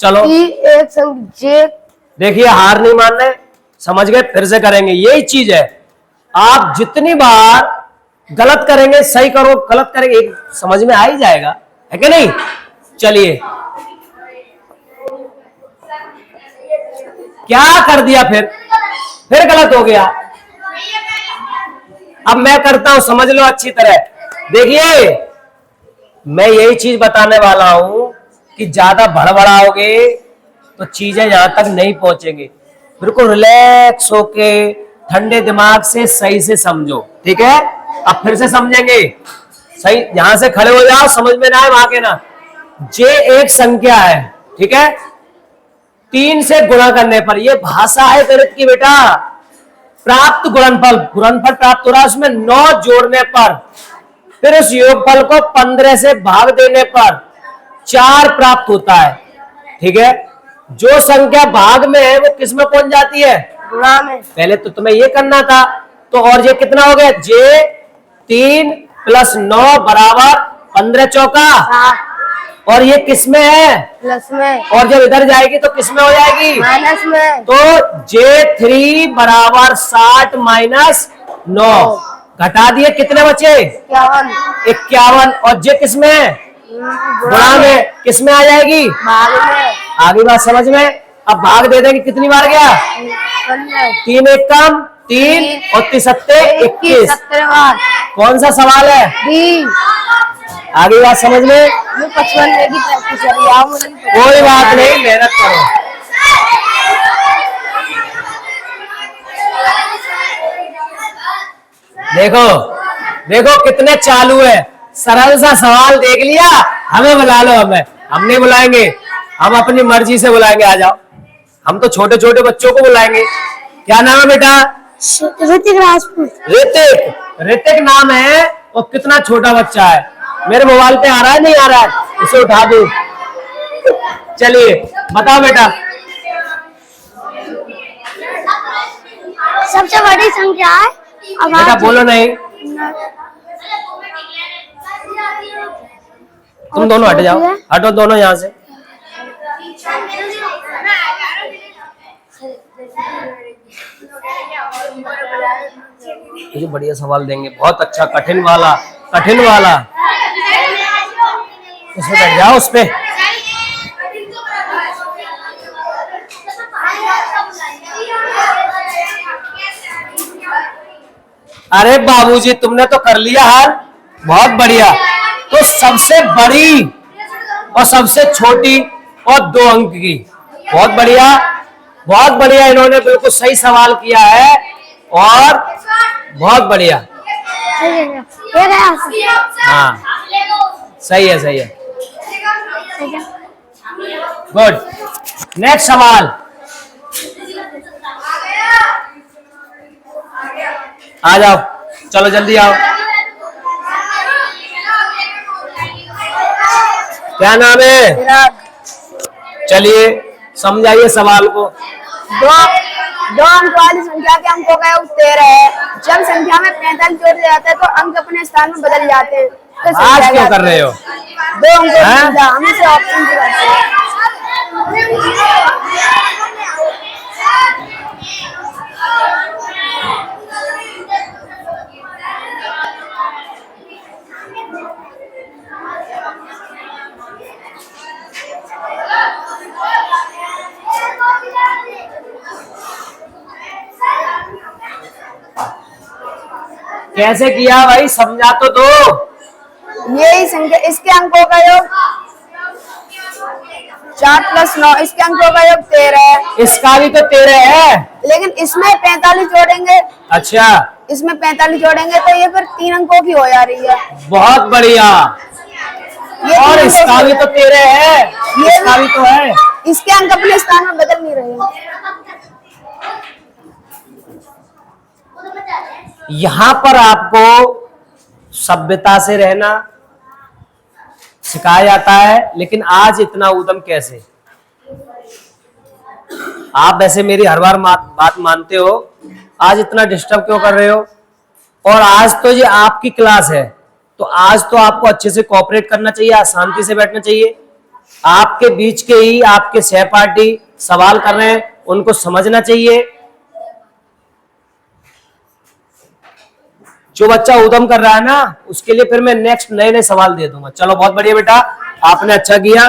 चलो, एक संख्या, देखिए हार नहीं मान रहे, समझ गए? फिर से करेंगे, यही चीज है। आप जितनी बार गलत करेंगे, सही करो, गलत करेंगे, एक समझ में आ ही जाएगा, है कि नहीं? चलिए, क्या कर दिया? फिर गलत हो गया। अब मैं करता हूं, समझ लो अच्छी तरह। देखिए, मैं यही चीज बताने वाला हूं कि ज्यादा भड़बड़ाओगे तो चीजें यहां तक नहीं पहुंचेंगे। बिल्कुल रिलैक्स होके ठंडे दिमाग से सही से समझो, ठीक है? अब फिर से समझेंगे, सही यहां से खड़े हो जाओ, समझ में ना आए वहां के ना। जे एक संख्या है, ठीक है, 3 से गुणा करने पर, यह भाषा है गणित की बेटा। प्राप्त गुणनफल प्राप्त हो रहा है, उसमें 9 जोड़ने पर, फिर उस योगफल को 15 से भाग देने पर 4 प्राप्त होता है, ठीक है? जो संख्या भाग में है वो किस में पहुंच जाती है? गुणा में। पहले तो तुम्हें ये करना था। तो और ये कितना हो गया? जे 3 + 9 बराबर 15 चौका, और ये किस में है? प्लस में। और जब इधर जाएगी तो किस में हो जाएगी? माइनस में। तो J3 बराबर 60 - 9, घटा दिए, कितने बचे? 51। और जे किस में है? गुणा में। किस में आ जाएगी? भाग में। आगे बात समझ में? अब भाग दे देंगे, कितनी बार गया? 3 एक कम 3 और 3 सत्ते 21। 17 बार। कौन सा सवाल है? आगे बात समझ में? 55 की प्रैक्टिस है। कोई बात नहीं, मेहनत करो। देखो देखो कितने चालू है। सरल सा सवाल देख लिया, हमें बुला लो। हम नहीं बुलाएंगे, हम अपनी मर्जी से बुलाएंगे। आ जाओ, हम तो छोटे छोटे बच्चों को बुलाएंगे। क्या नाम है बेटा? ऋतिक राजपूत। ऋतिक नाम है, और कितना छोटा बच्चा है। मेरे मोबाइल पे आ रहा है, नहीं आ रहा है? इसे उठा दो। चलिए बताओ बेटा। सबसे बड़ी संख्या है। बेटा बोलो नहीं, तुम दोनों हट जाओ, हटो दोनों यहाँ से। मुझे बढ़िया सवाल देंगे, बहुत अच्छा, कठिन वाला, कठिन वाला। उसमें बैठ जाओ, उस पे। अरे बाबूजी, तुमने तो कर लिया हाल, बहुत बढ़िया। तो सबसे बड़ी और सबसे छोटी और 2 अंक की, बहुत बढ़िया, बहुत बढ़िया। इन्होंने बिल्कुल सही सवाल किया है, और बहुत बढ़िया। हाँ, सही है, सही है, गुड। नेक्स्ट सवाल, आ जाओ, चलो जल्दी आओ। क्या नाम है? चलिए समझाइए सवाल को। दो अंक वाली संख्या के अंकों का योग 13 है। जब संख्या में 45 जोड़ दिया जाता है तो अंक अपने स्थान में बदल जाते हैं। तो आज क्यों कर रहे हो? 2 अंकों की संख्या, हम इसे ऑप्शन से करते हैं। कैसे किया भाई, समझा तो दो। यही संख्या, इसके अंकों का योग 4 + 9, इसके अंकों का योग 13 है। इसका भी तो 13 है, लेकिन इसमें 45 जोड़ेंगे। अच्छा, इसमें 45 जोड़ेंगे तो ये फिर 3 अंकों की हो जा रही है। बहुत बढ़िया। ये और 3 अंकों इसका की भी तो 13 है, ये इसका भी तो है। इसके अंक अपने स्थान में बदल नहीं रहे। यहाँ पर आपको सभ्यता से रहना सिखाया जाता है, लेकिन आज इतना उद्यम कैसे? आप वैसे मेरी हर बार बात मानते हो, आज इतना डिस्टर्ब क्यों कर रहे हो? और आज तो ये आपकी क्लास है, तो आज तो आपको अच्छे से कोऑपरेट करना चाहिए, आज शांति से बैठना चाहिए। आपके बीच के ही आपके सहपाठी सवाल कर रहे हैं, उनको समझना चाहिए। जो बच्चा उद्यम कर रहा है ना, उसके लिए फिर मैं नेक्स्ट नए नए सवाल दे दूंगा। चलो बहुत बढ़िया बेटा, आपने अच्छा किया।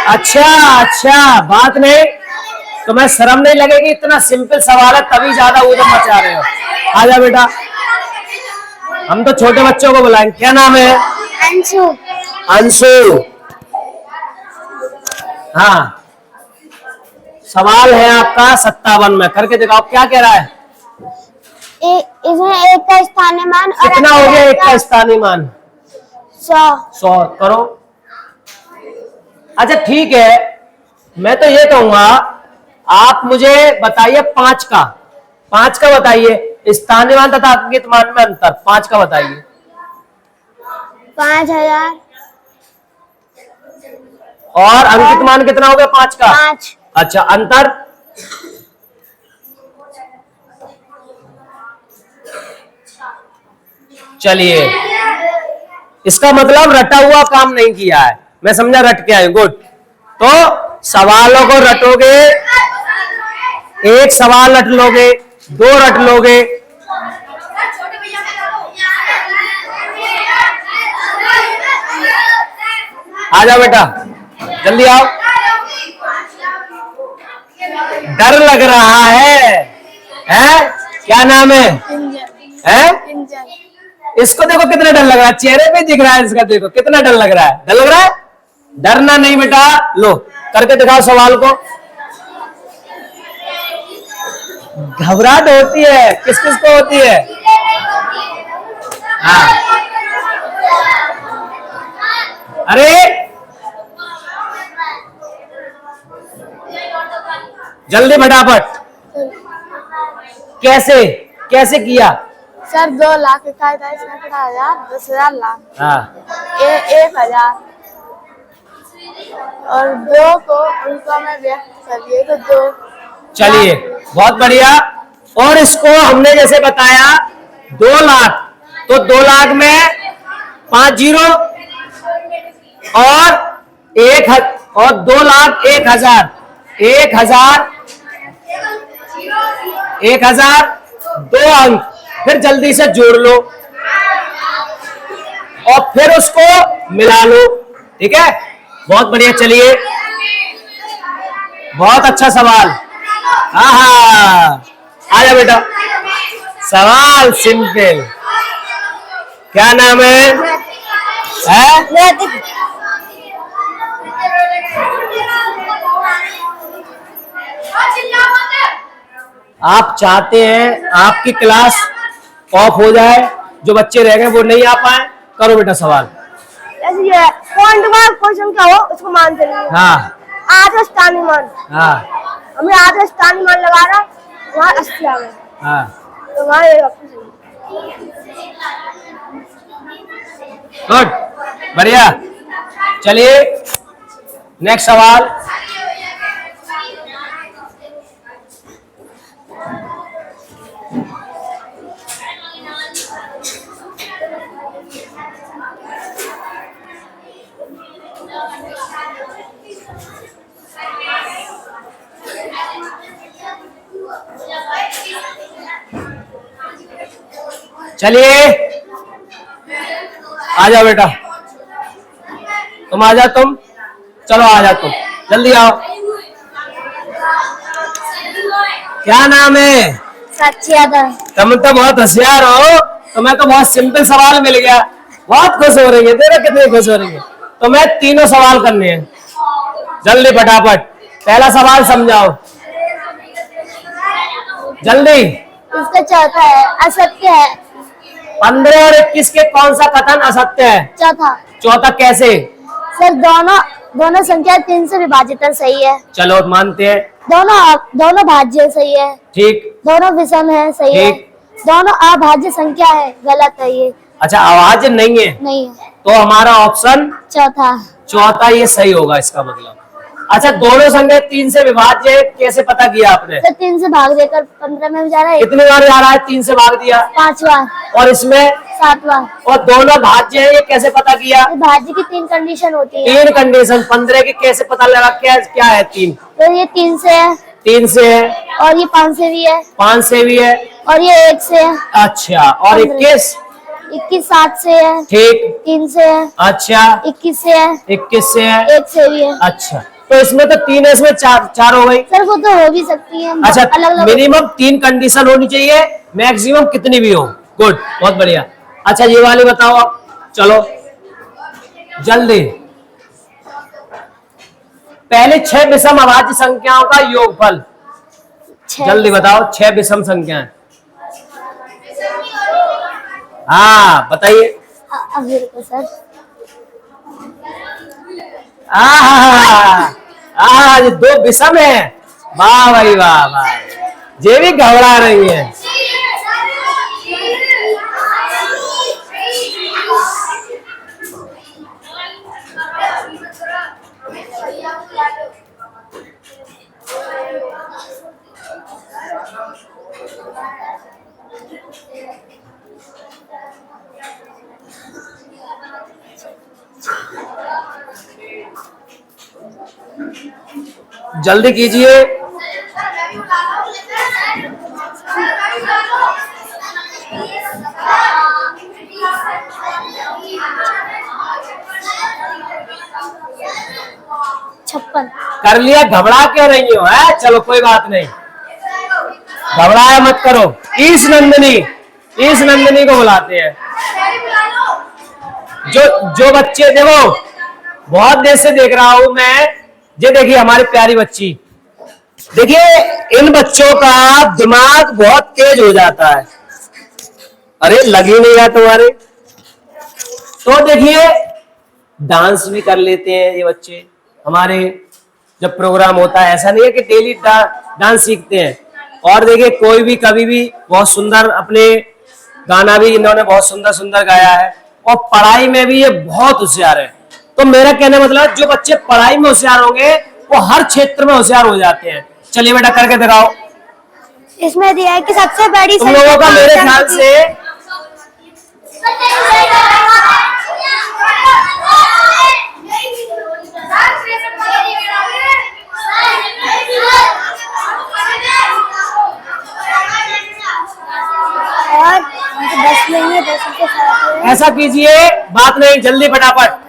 अच्छा, बात नहीं, तुम्हें शर्म नहीं लगेगी? इतना सिंपल सवाल है तभी ज्यादा उद्यम मचा रहे हो। आजा बेटा, हम तो छोटे बच्चों को बुलाएंगे। क्या नाम है? अंशु। अंशु, हाँ, सवाल है आपका 57 में, करके दिखाओ क्या कह रहा है। इसमें 1 का स्थानीय मान और कितना हो गया 1 का स्थानीय मान? 100 करो। अच्छा ठीक है, मैं तो ये कहूंगा आप मुझे बताइए 5 का बताइए, स्थानीय मान तथा अंकित मान में अंतर। 5 का बताइए। 5000 और अंकित मान कितना हो गया 5 का? 5। अच्छा, अंतर? चलिए, इसका मतलब रटा हुआ काम नहीं किया है, मैं समझा रट के आए। गुड। तो सवालों को रटोगे, एक सवाल रट लोगे, 2 रट लोगे। आ जाओ बेटा, जल्दी आओ। डर लग रहा है? क्या नाम है? इसको देखो कितना डर लग रहा है, चेहरे पे दिख रहा है इसका, देखो कितना डर लग रहा है। डर लग रहा है? डरना नहीं बेटा, लो करके दिखाओ सवाल को। घबराहट होती है, किस किस को होती है? हाँ, अरे जल्दी फटाफट। कैसे कैसे किया? सर 2 लाख 21,000 10,000 लाख। हाँ, 1,000 और 2 को अंकों में व्यक्त करिए तो 2। चलिए बहुत बढ़िया। और इसको हमने जैसे बताया 2 लाख, तो 2 लाख में 5 जीरो और 2 लाख 1,000, 1,000 2 अंक, फिर जल्दी से जोड़ लो और फिर उसको मिला लो। ठीक है, बहुत बढ़िया। चलिए, बहुत अच्छा सवाल। हाँ, आजा बेटा, सवाल सिंपल। क्या नाम है? आप चाहते हैं आपकी क्लास ऑफ हो जाए, जो बच्चे रह गए वो नहीं आ पाए? करो बेटा सवाल। पॉइंट मार्क क्वेश्चन क्या हो उसको मान चलिए। हाँ, आधा स्थानीय मान। हाँ, हमें आधा स्थानीय मान लगा रहा, वहाँ 80 आ गए, हाँ, तो वहाँ ये वापस गुड, बढ़िया। चलिए नेक्स्ट सवाल। चलिए आ जाओ बेटा, तुम आ जाओ, तुम चलो आ जाओ, तुम जल्दी आओ। क्या नाम है? साक्षी यादव। तुम तो बहुत होशियार हो, तुम्हें तो बहुत सिंपल सवाल मिल गया, बहुत खुश हो रही है, देखो कितनी खुश हो रही है। तुम्हें तीनों सवाल करने हैं, जल्दी फटाफट। पहला सवाल समझाओ जल्दी। इसका चौथा है, असत्य है। 15 और 21 के कौन सा कथन असत्य है? चौथा। चौथा कैसे? सर दोनों संख्या 3 से विभाजित है, सही है। चलो मानते हैं। दोनों भाज्य, सही है। ठीक। दोनों विषम है, सही है। ठीक। दोनों अभाज्य संख्या है, गलत है ये। अच्छा, आवाज नहीं है? नहीं है। तो हमारा ऑप्शन चौथा। चौथा ये सही होगा इसका मतलब। अच्छा, दोनों संख्या 3 से विभाज्य है, कैसे पता किया आपने? सर 3 से भाग देकर 15 में जा रहा है। कितनी बार जा रहा है? 3 से भाग दिया 5 बार। और इसमें 7 बार। और दोनों भाज्य है, ये कैसे पता किया? भाज्य की 3 कंडीशन होती है। 3 कंडीशन। 15 की कैसे पता लगा? क्या है 3? तो ये 3 से है, 3 से है और ये 5 से भी है, 5 से भी है, और ये 1 से है। अच्छा, और 21? 7 से है। ठीक। 3 से है। अच्छा। 21 से है। 21 से है। 1 से भी है। अच्छा, तो इसमें तो 3 है, इसमें 4 हो गई। सर वो तो हो भी सकती है। अच्छा, अलग मिनिमम 3 कंडीशन होनी चाहिए, मैक्सिमम कितनी भी हो। गुड, बहुत बढ़िया। अच्छा, ये वाली बताओ आप, चलो जल्दी। पहले 6 विषम अभाज्य संख्याओं का योगफल जल्दी बताओ। 6 विषम संख्याएं, हाँ बताइए। सर ये 2 विषम है। वाह भाई वाह वाह, ये भी घबरा रही है। जल्दी कीजिए। छप्पन। कर लिया? घबरा क्यों रही हो? है चलो कोई बात नहीं, घबराया मत करो। ईश नंदिनी को बुलाते हैं। जो बच्चे, देखो बहुत देर से देख रहा हूं मैं, ये देखिए हमारी प्यारी बच्ची, देखिए इन बच्चों का दिमाग बहुत तेज हो जाता है। अरे लग ही नहीं रहा तुम्हारे। तो देखिए डांस भी कर लेते हैं ये बच्चे हमारे, जब प्रोग्राम होता है। ऐसा नहीं है कि डेली डांस सीखते हैं। और देखिए कोई भी कभी भी बहुत सुंदर, अपने गाना भी इन्होंने बहुत सुंदर सुंदर गाया है, और पढ़ाई में भी ये बहुत होशियार है। तो मेरा कहने मतलब, जो बच्चे पढ़ाई में होशियार होंगे वो हर क्षेत्र में होशियार हो जाते हैं। चलिए बेटा करके दिखाओ। इसमें दिया है कि सबसे बड़ी तुम लोगों का मेरे ख्याल से और 10 नहीं है, 10 के साथ है। ऐसा कीजिए, बात नहीं, जल्दी फटाफट।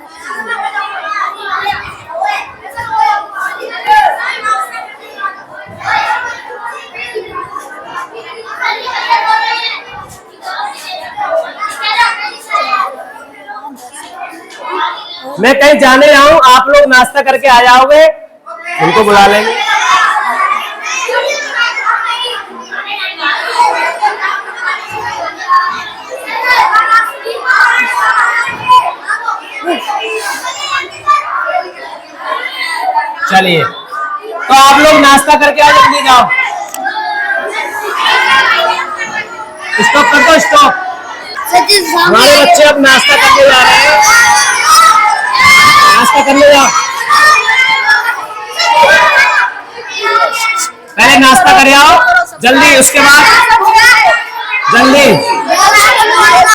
मैं कहीं जाने जाऊं, आप लोग नाश्ता करके आ जाओगे, उनको बुला लेंगे। चलिए, तो आप लोग नाश्ता करके आ, जल्दी जाओ। स्टॉप कर दो, स्टॉप। हमारे बच्चे अब नाश्ता करने जा रहे हैं। नाश्ता करने जाओ, पहले नाश्ता कर आओ जल्दी, उसके बाद जल्दी।